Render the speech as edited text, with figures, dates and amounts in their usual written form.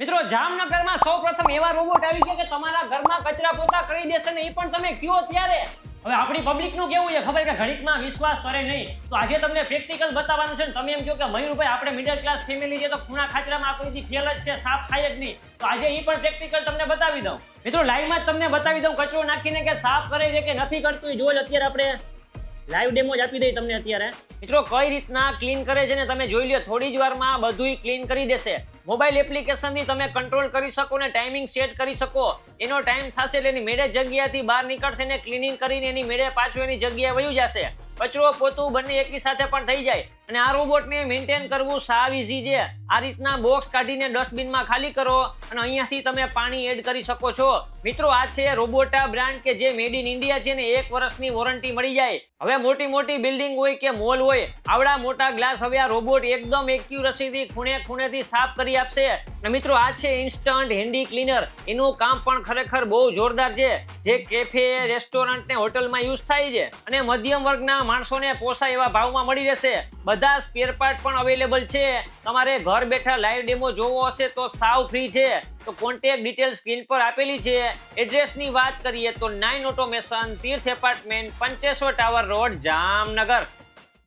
મિત્રો જામનગરમાં સૌપ્રથમ એવા રોબોટ આવી ગયા કે તમારા ઘરમાં કચરા પોતા કરી દેશે ને એ પણ તમે કયો ત્યારે. હવે આપણી પબ્લિક નું કેવું છે ખબર કે ઘડીકમાં વિશ્વાસ કરે નહીં. તો આજે તમને પ્રેક્ટિકલ બતાવવાનું છે ને તમે એમ કહો કે મયુરભાઈ આપણે મિડલ ક્લાસ ફેમિલી છે તો ખૂણા ખાચરામાં આખો દી ફેલ જ છે, સાફ થાય જ નહીં. તો આજે એ પણ પ્રેક્ટિકલ તમને બતાવી દઉં. મિત્રો લાઈવમાં જ તમને બતાવી દઉં કચરો નાખીને કે સાફ કરે છે કે નથી કરતું. જો અત્યારે આપણે લાઈવ ડેમો જ આપી દઈ તમને અત્યારે. મિત્રો કઈ રીતના ક્લીન કરે છે ને તમે જોઈ લ્યો. થોડી જ વારમાં બધુંય ક્લીન કરી દેશે. મોબાઈલ એપ્લિકેશનથી તમે કંટ્રોલ કરી શકો ને ટાઈમિંગ સેટ કરી શકો. એનો ટાઈમ થશે એટલે એની મેળે જગ્યાથી બહાર નીકળશે ને ક્લીનિંગ કરીને એની મેળે પાછું એની જગ્યાએ વયું જશે. કચરો પોતું બંને એકી સાથે પણ થઈ જાય. અને આ રોબોટને મેન્ટેન કરવું સાવ ઈઝી છે. આ રીતના બોક્સ કાઢીને ડસ્ટબિનમાં ખાલી કરો અને અહીંયાથી તમે પાણી એડ કરી શકો છો. મિત્રો આ છે રોબોટા બ્રાન્ડ કે જે મેડ ઇન ઇન્ડિયા છે ને 1 વર્ષની વોરંટી મળી જાય. હવે મોટી મોટી બિલ્ડિંગ હોય કે મોલ હોય આવડા મોટા ગ્લાસ હવે આ રોબોટ એકદમ એક્યુરસીથી ખૂણે ખૂણેથી સાફ કરી આપશે. અને મિત્રો આ છે ઇન્સ્ટન્ટ હેન્ડી ક્લીનર. એનું કામ પણ ખરેખર બહુ જોરદાર છે. જે કેફે રેસ્ટોરન્ટ ને હોટલમાં યુઝ થાય છે અને મધ્યમ વર્ગના માણસોને પોસાય એવા ભાવમાં મળી રહેશે. બધા સ્પેર પાર્ટ પણ અવેલેબલ છે. તમારે ઘર બેઠા લાઈવ ડેમો જોવો હશે તો સાવ ફ્રી છે. તો કોન્ટેક્ટ ડિટેલ સ્ક્રીન પર આપેલી છે. એડ્રેસની વાત કરીએ તો 9 ઓટોમેશન તીર્થ એપાર્ટમેન્ટ 75 ટાવર રોડ જામનગર.